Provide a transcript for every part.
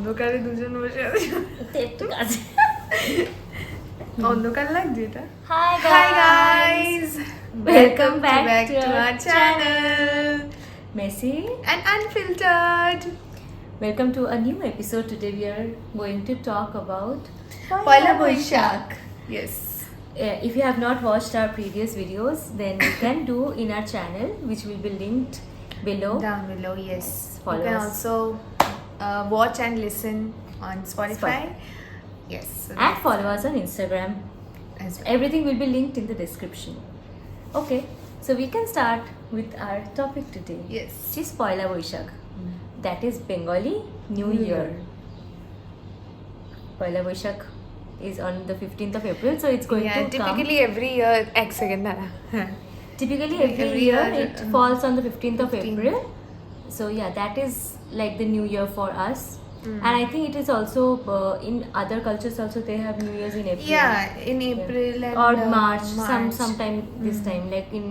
অন্ধকারে দুজন বসে আছি একটু কাছে অন্ধকার লাগছে এটা high Hi guys, welcome back to our channel Messi. and Unfiltered. Welcome to a new episode. Today we are going to talk about Poila Boishakh. Yes. If you have not watched our previous videos, then you can do in our channel, which will be linked below. Down below, yes. Follow you can us. also watch and listen on Spotify. Yes. So And that's follow us on Instagram. as well. Everything will be linked in the description. Okay, so we can start with our topic today. Yes. Which is Poila Boishakh. That is Bengali New New Year. Year. Poila Boishakh is on the 15th of April, so it's going Yeah, to come. typically every year, second. Typically every every year year, it falls on the 15th of 15th. April. So yeah, that is like the New Year for us. And I think it is also in other cultures also they have New Year's in April. Yeah, in April and Or March, March. sometime this time, like in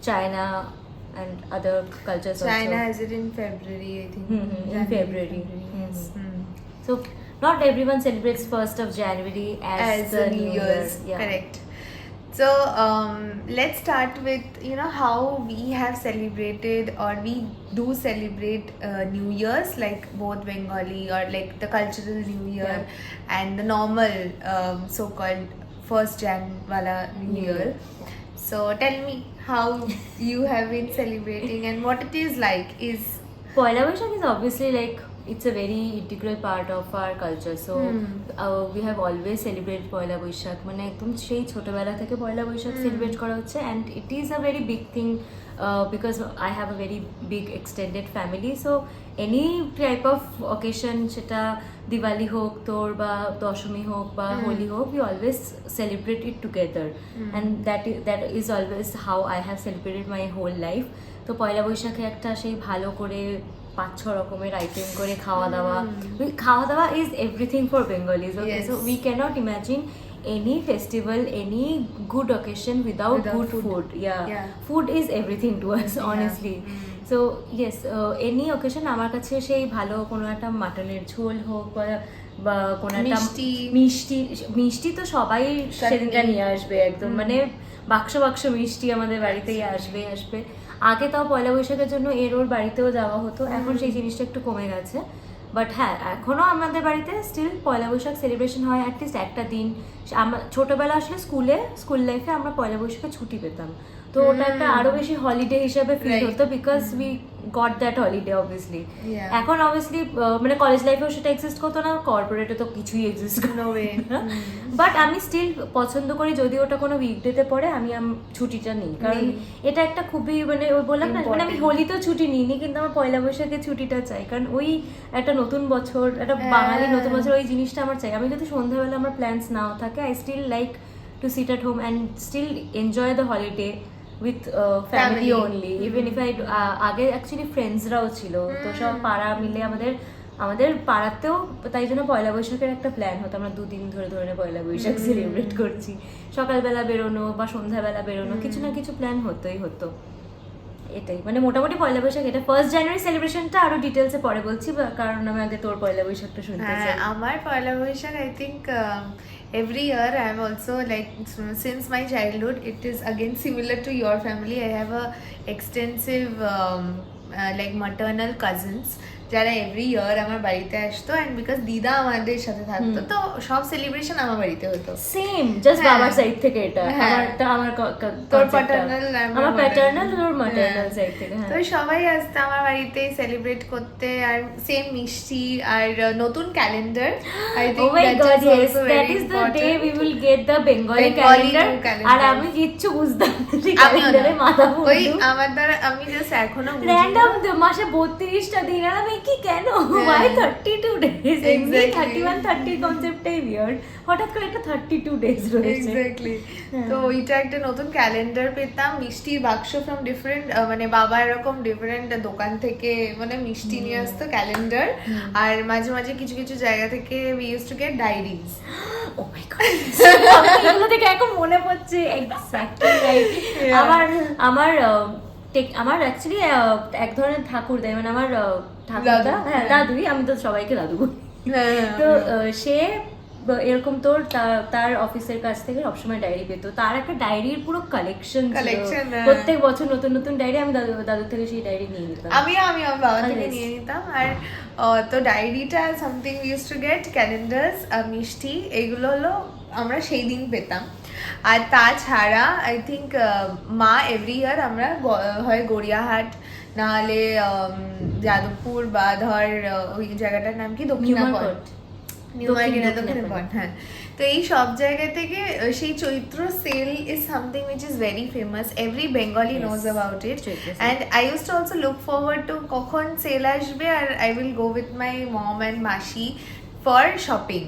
China and other cultures China also. has it in February, I think. In January, February. Yes. So not everyone celebrates 1st of January as the New Year's. Yeah. Correct. So let's start with how we have celebrated or we do celebrate New Year's, like both Bengali or like the cultural New Year and the normal so-called 1st Jan wala New Year. So tell me how you have been celebrating and what it is like. Is Poila Boishakh is obviously like it's a very integral part of our culture. So we have always celebrated Poila Boishakh. মানে একদম সেই ছোটবেলা থেকে পয়লা Boishakh celebrate করা হচ্ছে, and it is a very big thing because I have a very big extended family. So any type of occasion, সেটা দিওয়ালি হোক তোর বা দশমী হোক বা হোলি হোক, we always celebrate it together, and that is always how I have celebrated my whole life. তো পয়লা বৈশাখে একটা সেই ভালো করে 5-6 রকমের আইটেম করে খাওয়া দাওয়া is everything for Bengalis. Okay, Yes. so we cannot imagine any festival, any good occasion without good food. Yeah. Food is everything to us, honestly. So yes, any occasion আমার কাছে সেই ভালো কোনো একটা মাটনের ঝোল হোক বা কোনো একটা মিষ্টি তো সবাই সেদিনটা নিয়ে আসবে একদম, মানে বাক্স মিষ্টি আমাদের বাড়িতেই আসবে আগে তাও পয়লা বৈশাখের জন্য ওর বাড়িতেও যাওয়া হতো, এখন সেই জিনিসটা একটু কমে গেছে। বাট হ্যাঁ, এখনও আমাদের বাড়িতে স্টিল পয়লা বৈশাখ সেলিব্রেশন হয় অ্যাটলিস্ট একটা দিন। আমরা ছোটোবেলা আসলে স্কুল লাইফে আমরা পয়লা বৈশাখে ছুটি পেতাম, তো ওটা একটা আরো বেশি হলিডে হিসেবে ফিল হতো because we got that holiday obviously. এখন অবভিয়াসলি মানে কলেজ লাইফেও সেটা এক্সিস্ট করতো না, কর্পোরেটে তো কিছুই এক্সিস্ট করতো না। বাট আমি স্টিল পছন্দ করি যদি ওটা কোনো উইকডেতে পড়ে আমি ছুটিটা নিই, কারণ এটা একটা খুবই মানে ওই বললাম না, মানে আমি হোলিতেও ছুটি নিইনি কিন্তু আমার পয়লা বৈশাখে ছুটিটা চাই, কারণ ওই একটা নতুন বছর, একটা বাঙালি নতুন বছর, ওই জিনিসটা আমার চাই। আমি যদি সন্ধ্যাবেলা আমার প্ল্যানস নাও থাকে, I still like to sit at home and still enjoy the holiday with family only. Even if I আগে অ্যাকচুয়ালি ফ্রেন্ডসরাও ছিল, তো সব পাড়া মিলে আমাদের পাড়াতেও তাই জন্য পয়লা বৈশাখের একটা প্ল্যান হতো, আমরা 2 দিন ধরে পয়লা বৈশাখ সেলিব্রেট করছি, সকালবেলা বেরোনো বা সন্ধ্যাবেলা বেরোনো, কিছু না কিছু প্ল্যান হতো। এটাই মানে মোটামুটি পয়লা বৈশাখ। এটা 1st জানুয়ারি সেলিব্রেশনটা আরো ডিটেলসে পরে বলছি, কারণ আমি আগে তোর পয়লা বৈশাখটা শুনতে চাই। আমার পয়লা Boishakh I think every year I am also like since my childhood it is again similar to your family. I have a extensive like maternal cousins যারা এভরি ইয়ার আমার বাড়িতে আসতো, এন্ড বিকজ দিদা আমাদের সাথে থাকতো তো সব সেলিব্রেশন আমার বাড়িতে হতো। সেম, জাস্ট বাবার সাইড থেকে এটা আমার তোর প্যাটার্নাল আমার প্যাটার্নাল তোর ম্যাটার্নাল সাইড থেকে, তো সবাই আসতো আমার বাড়িতে সেলিব্রেট করতে, আর সেম মিষ্টি আর নতুন calendar. I think that is the day we will get the Bengali calendar, আর আমি কিচ্ছু বুঝতাম না ক্যালেন্ডারে মাথা মুন্ডু ওই আমার দ্বারা আমি জাস্ট এখনো র‍্যান্ডম মাসে 32টা দিন, আর আমি কি কেন why 32 days, এমনি 31 30 কনসেপ্টটাই উইয়ার্ড, হঠাৎ করে একটা 32 ডেজ রয়েছে। এক্স্যাক্টলি, তো ওইটা একটা নতুন ক্যালেন্ডার পেতাম, মিষ্টির বাক্স ফ্রম ডিফারেন্ট, মানে বাবা এরকম ডিফারেন্ট দোকান থেকে মানে মিষ্টি নিয়ে আসতো ক্যালেন্ডার, আর মাঝে মাঝে কিছু কিছু জায়গা থেকে we use to get diaries. Oh my God, এগুলো থেকে এখন মনে পড়ছে এক্স্যাক্টলি রাইট। আমার অ্যাকচুয়ালি এক ধরনের ঠাকুর দেয়, মানে আমার ঠাকুরদা, হ্যাঁ দাদুই, আমি তো সবাইকে দাদু বলি, তো সে এরকম তোর তার অফিসের কাছ থেকে সবসময় ডায়েরি পেত, তার একটা ডায়েরির পুরো কালেকশন প্রত্যেক বছর নতুন নতুন ডায়েরি। আমি দাদুর থেকে সেই ডায়েরি নিয়ে নিতাম। আমি বাবা থেকে নিয়ে নিতাম। আর তো ডায়েরিটা something we use to get, calendars, মিষ্টি, এগুলো হলো আমরা সেই দিন পেতাম। আর তাছাড়া আই থিঙ্ক মা এভরি ইয়ার আমরা হয় গড়িয়াহাট নাহলে যাদবপুর বা ধর ওই জায়গাটার নাম কি দক্ষিণাপট, হ্যাঁ। তো এই সব জায়গা থেকে সেই Chaitra sale is something which is very famous, every Bengali knows about it. And I use to also look forward to কখন সেল আসবে, আর I will go with my mom and মাসি for shopping,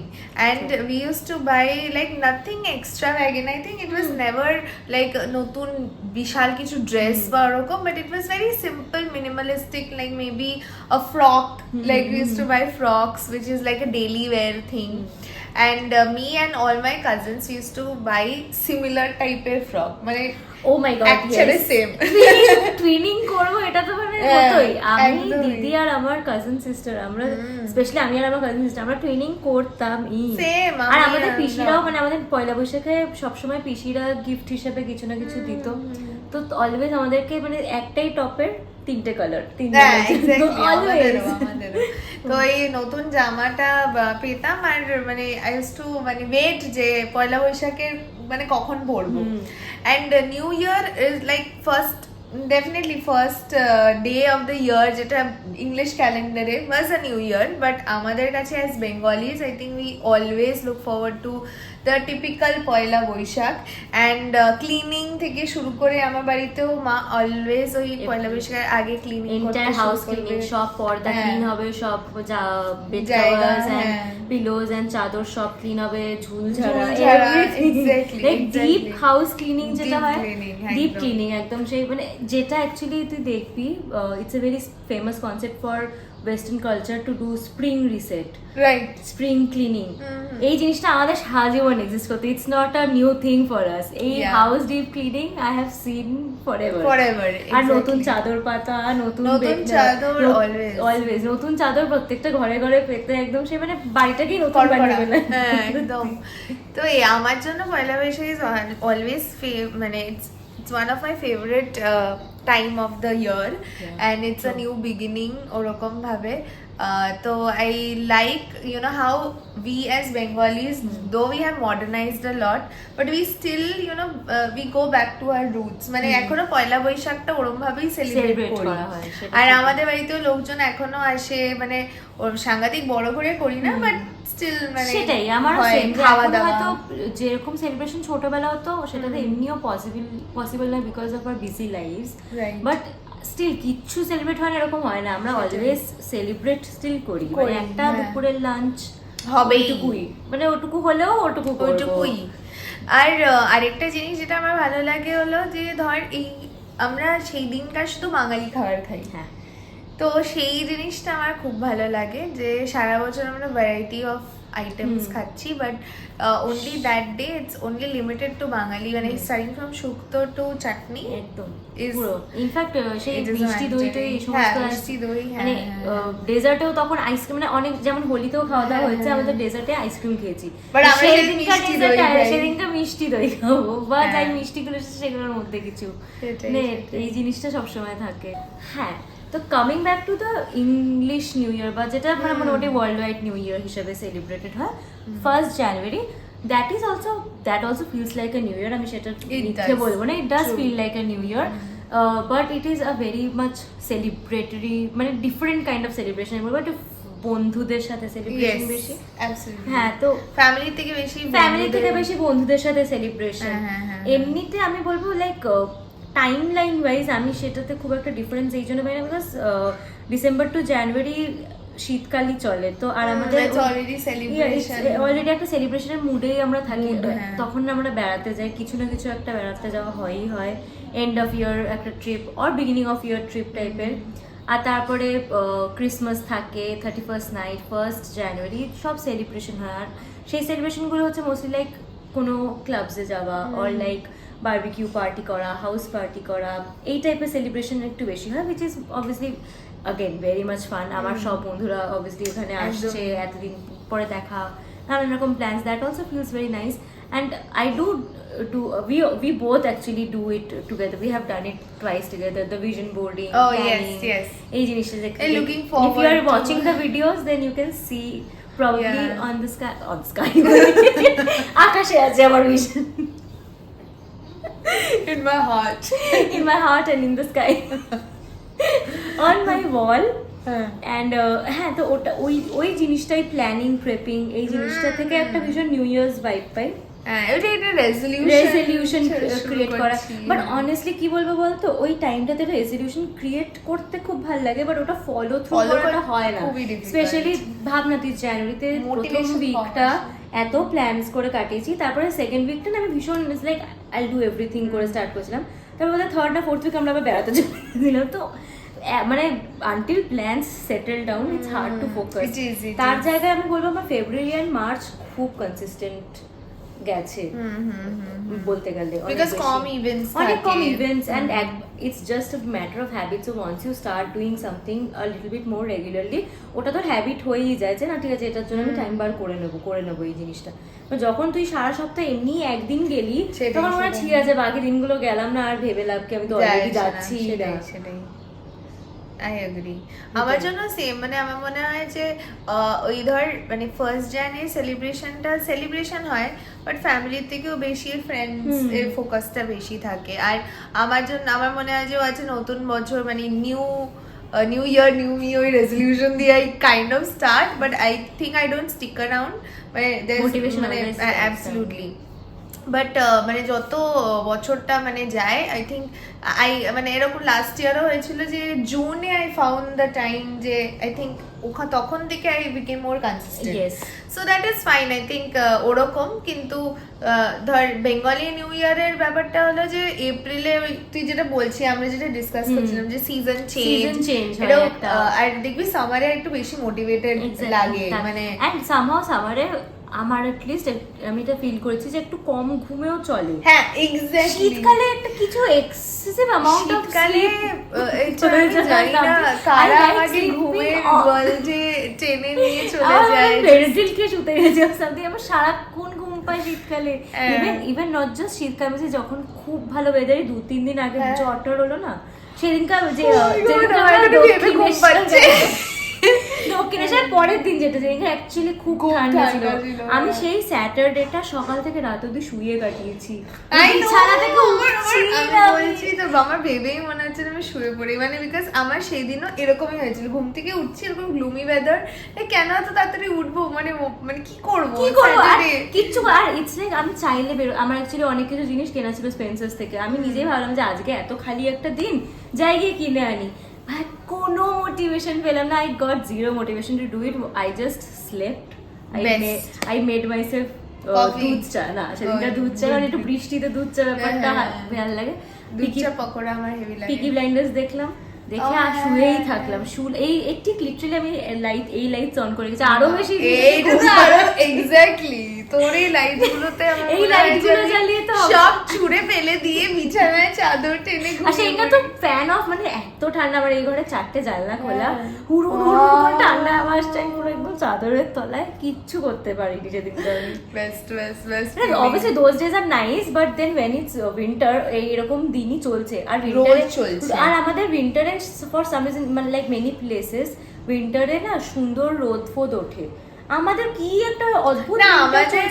and we used to buy like nothing extravagant. I think it was never like notun bishal kichu dress ba orokom, but it was very simple, minimalistic, like maybe a frock, like we used to buy frocks which is like a daily wear thing. And me and all my cousins used to buy similar type of frock, মানে ও my god, actually same twinning করব, এটা তো মানে হতোই। আমি দিদি আর আমার cousin sister, আমরা স্পেশালি আমি আর আমার কাজিন সিস্টার, আমরা টুইনিং করতাম। আর আমাদের পিসিরাও, মানে আমাদের পয়লা বৈশাখে সবসময় পিসিরা গিফট হিসেবে কিছু না কিছু দিত। তো অলওয়েজ আমাদেরকে মানে একটাই টপের তিনটে কালার, তো এই নতুন জামাটা পেতাম। আর মানে আই ইউজ টু মানে ওয়েট যে পয়লা বৈশাখের মানে কখন পরবো। And new year is like definitely first day of the year যেটা ইংলিশ ক্যালেন্ডারে was a new year, but আমাদের কাছে as Bengalis I think we always look forward to the typical Poila Boishakh. and cleaning থেকে শুরু করে আমার বাড়িতেও মা অলওয়েজ ওই পয়লা বৈশাখের আগে ক্লিনিং করতে, এন্টায়ার হাউস ক্লিনিং, সব পর্দা ক্লিন হবে, সব বেড কভারস এন্ড পিলোজ এন্ড চাদর সব ক্লিন হবে, ঝুল ঝাড়া, everything, like deep house cleaning যেটা হয়, ডিপ ক্লিনিং একদম। সেই মানে যেটা অ্যাকচুয়ালি তুই দেখবি, it's a very famous concept for western culture to do spring reset, right, spring cleaning. এই জিনিসটা আমাদের সারা জীবন এক্সিস্ট করতে, it's not a new thing for us. এই house deep cleaning I have seen forever. আর নতুন চাদর পাতা, নতুন চাদর, অলওয়েজ নতুন চাদর প্রত্যেকটা ঘরে ঘরে পেতে, একদম সে মানে বাড়িটাকেই নতুন বানিয়ে ফেলে একদম। তো আমার জন্য পয়লা বৈশাখ ইজ অলওয়েজ মানে it's one of my favorite time of the year, and it's a new beginning ওরকম ভাবে। তো I like, you know, how we as Bengalis, though we have modernized a lot, but we still, you know, we go back to our roots. মানে এখনো পয়লা বৈশাখটা ওরম ভাবেই celebrate করি। আর আমাদের বাড়িতেও লোকজন এখনো আসে, মানে সাংঘাতিক বড় করে করি না, বাট স্টিল মানে সেটাই আমার খাওয়া দাওয়া। হয়তো যেরকম সেলিব্রেশন ছোটবেলা হতো সেটাতে এমনিও পসিবল না because of our busy lifes, but still কিচ্ছু সেলিব্রেট হয় না এরকম হয় না, আমরা অলওয়েজ সেলিব্রেট স্টিল করি। মানে একটা দুপুরের লাঞ্চ হবেই, মানে ওটুকু হলেও ওটুকুই। আর আরেকটা জিনিস যেটা আমার ভালো লাগে হলো যে ধর এই আমরা সেই দিনকার শুধু বাঙালি খাবার খাই, হ্যাঁ, তো সেই জিনিসটা আমার খুব ভালো লাগে যে সারা বছর আমরা ভ্যারাইটি অফ আইটেমস খাচ্ছি, but only that day it's only limited to বাঙালি, মানে starting from শুক্তো টু চাটনি একদম পুরো। ইনফ্যাক্ট সেই মিষ্টি দইটাই এই সমস্ত মিষ্টি দই, মানে ডেজার্টেও তখন আইসক্রিম, মানে অনেক যেমন হোলিতেও খাওয়া দাওয়া হয়েছে, আমাদের ডেজার্টে আইসক্রিম খেয়েছি, সেদিনটা মিষ্টি দই খাবো বা যাই মিষ্টিগুলো সেগুলোর মধ্যে কিছু, মানে এই জিনিসটা সবসময় থাকে। হ্যাঁ, তো coming back to the English new year, বা যেটা মানে মোটামুটি ওয়ার্ল্ড ওয়াইড নিউ ইয়ার হিসেবে সেলিব্রেটেড হয় 1st January, that also feels like a new year. আমি সেটা লিখে বলবো না, it does feel like a new year, but it is a very much celebratory, মানে different kind of celebration, but বন্ধুদের সাথে সেলিব্রেশন বেশি। হ্যাঁ, তো ফ্যামিলি থেকে বেশি বন্ধুদের সাথে সেলিব্রেশন। এমনিতে আমি বলবো লাইক টাইম লাইন ওয়াইজ আমি সেটাতে খুব একটা ডিফারেন্স এই জন্য পাই না, বিকজ ডিসেম্বর টু জানুয়ারি শীতকালই চলে, তো আর আমাদের অলরেডি একটা সেলিব্রেশনের মুডেই আমরা থাকি। তখন আমরা বেড়াতে যাই, কিছু না কিছু একটা বেড়াতে যাওয়া হয়ই হয়, এন্ড অফ ইয়ার একটা trip or beginning of year trip টাইপের। আর তারপরে ক্রিসমাস থাকে, 31st নাইট, 1st জানুয়ারি সব সেলিব্রেশন হয়। আর সেই সেলিব্রেশনগুলো হচ্ছে মোস্টলি লাইক কোনো ক্লাবসে যাওয়া অর লাইক বারবিকিউ পার্টি করা, হাউস পার্টি করা, এই টাইপের সেলিব্রেশন একটু বেশি হয়, which is obviously again very much fun. আমার সব বন্ধুরা obviously ওখানে আসছে, এতদিন পরে দেখা, নানান রকম plans, that also feels very nice. And I do we both actually do it together. We have done it twice together, the vision boarding, planning, yes এই জিনিসটা looking forward if you are to watching the videos then you can see probably on the sky আকাশে আছে আমার vision in my heart and in the sky on my wall. And হ্যাঁ, তো ওটা ওই জিনিসটাই প্ল্যানিং প্রেপিং এই জিনিসটা থেকে একটা ভীষণ নিউ ইয়ার্স ভাইব পাই। রেজলিউশন ক্রিয়েট করা, বাট অনেস্টলি কি বলবো বলতো, ওই টাইমটাতে রেজলিউশন ক্রিয়েট করতে খুব ভালো লাগে, বাট ওটা ফলো থ্রু করাটা হয় না। স্পেশালি ভাবনা তুই জানুয়ারিতে প্রথম উইকটা এত প্ল্যানস করে কাটিয়েছি, তারপরে সেকেন্ড উইকটা না আমি ভীষণ লাইক আই ডু এভরিথিং করে স্টার্ট করেছিলাম, তারপরে থার্ড না ফোর্থ উইক আমরা আবার বেড়াতে চলেছিলাম। তো মানে until plans settle down it's hard to focus. তার জায়গায় আমি বলবো আমার ফেব্রুয়ারি অ্যান্ড মার্চ খুব কনসিস্টেন্ট গেছে বলতে গেলে, because অনেক কম events and it's just a matter of habit. So once you start doing something a little bit more regularly, ওটা তো হ্যাবিট হয়েই যায় যে না ঠিক আছে এটার জন্য আমি টাইম বার করে নেবো এই জিনিসটা। যখন তুই সারা সপ্তাহ এমনি একদিন গেলি তখন মনে হয় ঠিক আছে বাকি দিনগুলো গেলাম না, আর ভেবে লাভ কি, আমি তো অলরেডি যাচ্ছি। সেটাই আই এগ্রি। আমার জন্য সেম, মানে আমার মনে হয় যে ওই ধর মানে ফার্স্ট জানুয়ারি সেলিব্রেশন হয়, বাট ফ্যামিলির থেকেও বেশি ফ্রেন্ডস এর ফোকাসটা বেশি থাকে। আর আমার মনে হয় যে ও আছে নতুন বছর মানে নিউ ইয়ার নিউ মি, ওই রেজলিউশন দিয়ে I kind of start, but I think I don't stick around, মানে অ্যাবসলিউটলি। বাট মানে যত বছরটা মানে যায় আই থিঙ্ক মানে এরকম লাস্ট ইয়ারও হয়েছিল যে জুনে আই ফাউন্ড দ্য টাইম যে আই থিঙ্ক তখন থেকে I became more consistent. So that is fine I think ওরকম। কিন্তু ধর বেঙ্গলি নিউ ইয়ারের ব্যাপারটা হলো যে এপ্রিলে তুই যেটা বলছি আমরা যেটা ডিসকাস করছিলাম যে সিজন চেঞ্জ, আর দেখবি সামারে একটু বেশি মোটিভেটেড লাগে, মানে সামারে আমার অ্যাটলিস্ট আমি এটা ফিল করেছি যে একটু কম ঘুমেও চলে। হ্যাঁ এক্স্যাক্টলি, শীতকালে একটা কিছু এক্সেসিভ অ্যামাউন্ট অফ শীতকালে জানি না কারা আমাকে ঘুমের বল যে টেনে নিয়ে চলে যায়, বেডশিট কে শুতে গেছে সামথিং, আমার সারাক্ষণ ঘুম পাই শীতকালে। ইভেন নট জাস্ট শীতকালে, যখন খুব ভালো ওয়েদারে 2-3 দিন আগে ঝড় হলো না, সেদিনকার যে দক্ষিণেশ্বর পরের দিন যেটা অ্যাকচুয়ালি খুব ঠান্ডা ছিল, আমি সেই স্যাটারডেটা সকাল থেকে রাত অবধি শুয়ে কাটিয়েছি। আমার ভেবেই মনে হচ্ছে আমি শুয়ে পড়ি, মানে বিকজ আমার সেই দিনও এরকমই হয়েছিল, ঘুম থেকে উঠছি এরকম গ্লুমি ওয়েদার, কেন এত তাড়াতাড়ি উঠবো, মানে কি করবো কিচ্ছু। আর ইটস লাইক আমি চাইলে আমার অ্যাকচুয়ালি অনেক কিছু জিনিস কেনা ছিল স্পেন্সার্স থেকে, আমি নিজেই ভাবলাম যে আজকে এত খালি একটা দিন যাই গিয়ে কিনে আনি, কোনো মোটিভেশন পেলাম না। I got zero motivation to do it. I just slept. I made myself দুধ চা, না সেদিনটা দুধ চা, মানে একটু বৃষ্টিতে দুধ চা ব্যাপারটা ভালো লাগে। দুধ চা পকোড়া আমার হেভি লাগে। পিকি ব্লাইন্ডার্স দেখলাম, দেখে আর শুয়েই থাকলাম। এই ঠিক লিটারালি আমি এই লাইটস অন করে গেছি, আরো বেশি এক্স্যাক্টলি তোর এই লাইটগুলোতে এই লাইটগুলো জ্বালিয়ে তো সব ছুঁড়ে ফেলে দিয়ে বিছানায় চাদর টেনে ঘুমিয়ে। আচ্ছা এটা তো ফ্যান অফ, মানে এত ঠান্ডা, আমার এই ঘরে 4টে জানলা খোলা, হুড় ঠান্ডা আওয়াজ চাই, পুরো একদম চাদরের তলায়, কিচ্ছু করতে পারিনি সেদিনটা। Best obviously those days are nice, but then when it's winter এইরকম দিনই চলছে, আর উইন্টারে চলছে, আর আমাদের উইন্টারে ফর সাম রিজন মানে লাইক মেনি প্লেসেস উইন্টারে না সুন্দর রোদ ফোদ ওঠে, আমাদের কি একটা অদ্ভুত না আমাদের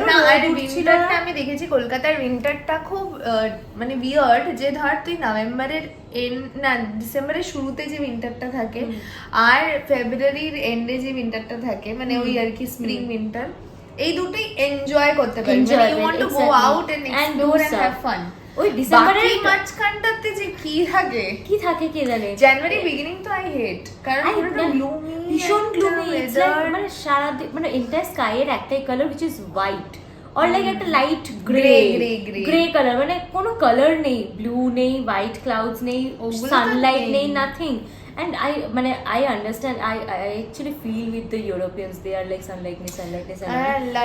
না আর উইন্টারটা আমি দেখেছি কলকাতার উইন্টারটা খুব মানে উইয়ার্ড, যে ধর তুই নভেম্বরের না ডিসেম্বরের শুরুতে যে উইন্টারটা থাকে আর ফেব্রুয়ারির এন্ডে যে উইন্টারটা থাকে, মানে ওই আর কি স্প্রিং উইন্টার, এই দুটোই এনজয় করতে পারি, মানে you want to go out and explore and have fun. ওই ডিসেম্বরের মাঝখানটাতে যে কি থাকে কে জানে, জানুয়ারি বিগিনিং তো আই হেট, কারণ পুরো গ্লুমি, ভীষণ গ্লুমি, মানে সারা মানে এন্টায়ার স্কাই এর একটাই colour which is white or like একটা লাইট গ্রে কালার, মানে কোনো কালার নেই, ব্লু নেই, হোয়াইট ক্লাউডস নেই, সানলাইট নেই, nothing, and I understand, I actually feel with the Europeans, they are like sunlight me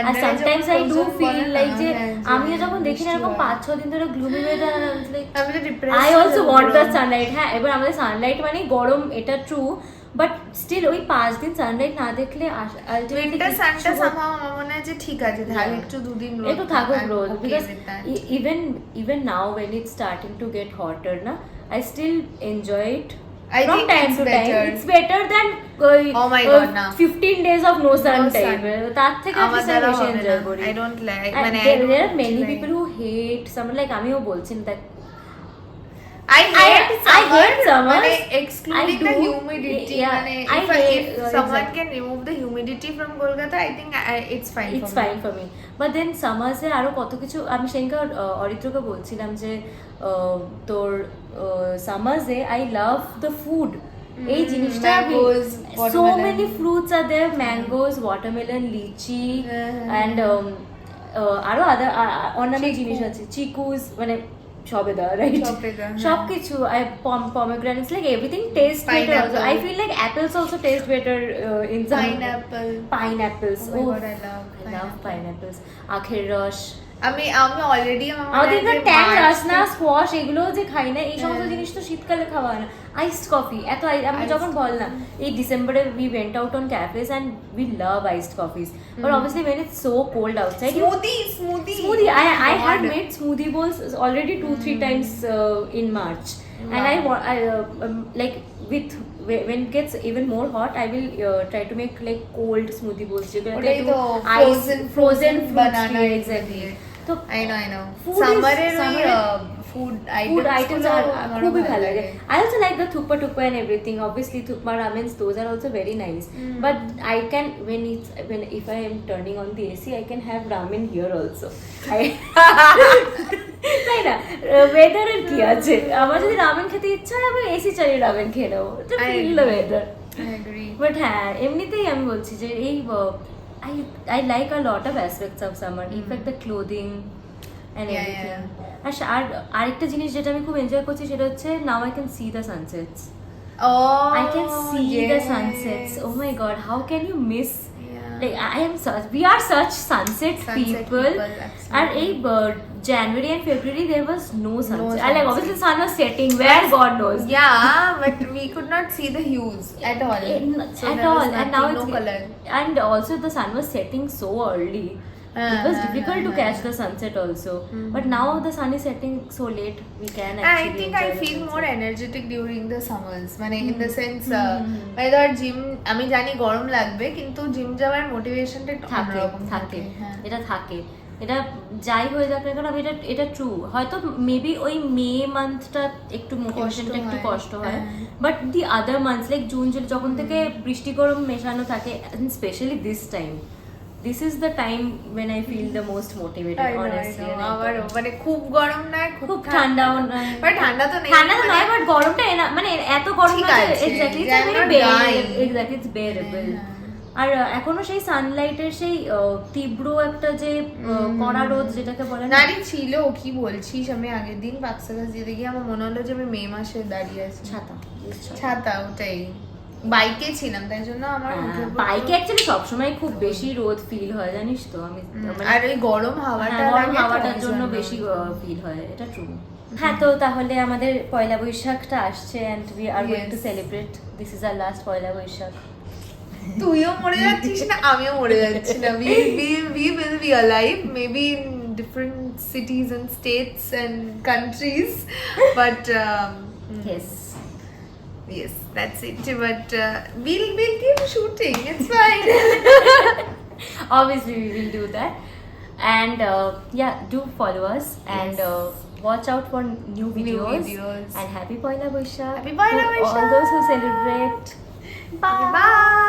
and sometimes I do feel like যে আমিও যখন দেখি না এরকম 5-6 দিন ধরে gloomy weather I also want the sunlight. হ্যাঁ, এবার আমাদের সানলাইট মানে গরম, এটা ট্রু, বাট স্টিল ওই 5 দিন সানলাইট না দেখলে আলটিমেটলি সানটা somehow আমার মনে হয় যে ঠিক আছে, তাহলে একটু দুদিন রোদ একটু থাকুক রোদ, because even now when it's starting to get hotter না, I still enjoy it. From time to time it's better than oh my god na 15 days of no sun time. তার থেকে আমি বেশি এনজয় করি। I don't like there are many people who hate summer, like আমিও বলছি that I hate summer, মানে excluding the humidity. If someone can remove the humidity from Kolkata, I think it's fine for me. But then summers এ আরো কত কিছু, আমি সেদিনকে অরিত্রকে বলছিলাম যে তোর summers A I love the food. এই জিনিসটা so many fruits are there, mangoes, watermelon, lychee and আরো অন্যান্য জিনিস আছে, চিকুস, মানে সবেদা, রাইট, সবকিছু, pomegranates, like everything tastes better also. I feel like apples also taste better in some pineapples. Oh my god, I love pineapples. আখের রস, আমি অলরেডি আমাদের ট্যাং রস না, স্কোয়াশ, এগুলো যে খাই না, এই সমস্ত জিনিস তো শীতকালে খাওয়া হয় না। আইসড কফি, এত আমি যখন বললাম এই ডিসেম্বরে we went out on cafes and we love iced coffees, but obviously when it's so cold outside, smoothie I had made smoothie bowls already 2-3 times in March. And I want like with when it gets even more hot, I will try to make like cold smoothie bowls, frozen banana, exactly. So I know summer food items are খুবই ভালো লাগে। I also like the thukpa and everything, obviously thukpa ramens, those are also very nice, but I can when if I am turning on the AC, I can have ramen here also. তাই না, ওয়েদারের কি আছে, আমার যদি ramen খেতে ইচ্ছা হয় আমি এসি চালিয়ে রামেন খেয়ে নেবো, এটা ফিল দ্য ওয়েদার। বাট হ্যাঁ, এমনিতেই আমি বলছি যে এই I like a lot of aspects of summer, in fact the clothing and everything. আর আরেকটা জিনিস যেটা আমি খুব এনজয় করছি সেটা হচ্ছে now I can see the sunsets. I can see the sunsets. Oh my god, how can you miss? Like we are such sunset people. And in January and February there was no sunset. Like obviously the sun was setting, where God knows. Yeah, but we could not see the hues at all. And now it's no color. And also the sun was setting so early. It was difficult to catch the sunset also. But now the sun is setting so late, we can actually I think I feel more energetic during the summers, মানে in the sense whether gym, আমি জানি গরম লাগবে কিন্তু gym যাওয়ার মোটিভেশনটা একটু অন্যরকম থাকে। এটা থাকে, এটা যাই হয়ে যাক না কেন, আমি এটা ট্রু। হয়তো মেবি ওই মে মান্থটা একটু মোটিভেশনটা একটু কষ্ট হয়, but the other months like June July যখন থেকে বৃষ্টি গরম মেশানো থাকে, specially this is the time when I feel the most motivated, honestly. আমারও মানে খুব গরম না, খুব ঠান্ডাও না, বাট ঠান্ডা তো নয়, বাট গরমটা মানে এত গরম না, এক্স্যাক্টলি ইটস বেয়ারেবল। আর এখনো সেই সানলাইটের সেই তীব্র একটা যে কড়া রোদ যেটাকে বলে না ছিল, কি বলছিস, আমি আগের দিন বাক্সাগাছ যেতে গিয়ে আমার মনে হলো যে আমি মে মাসে দাঁড়িয়ে আছি। ছাতা ওটাই, বাইকে ছিলাম তাই জন্য আমার বাইকে অ্যাকচুয়ালি সবসময় খুব বেশি রোদ ফিল হয়, জানিস তো, আমি আর ওই গরম হাওয়াটার জন্য বেশি ফিল হয়, এটা ট্রু। হ্যাঁ, তো তাহলে আমাদের পয়লা বৈশাখটা আসছে and we are going to celebrate. This is our last পয়লা বৈশাখ. তুইও মরে যাচ্ছিস না, আমিও মরে যাচ্ছি না। We will be alive, maybe in different cities and states and countries, but yes, that's it. But we'll keep shooting. It's fine. Obviously, we will do that. And do follow us and watch out for new videos. And happy Poila Boishakh. Happy Poila Boishakh. All those who celebrate. Bye.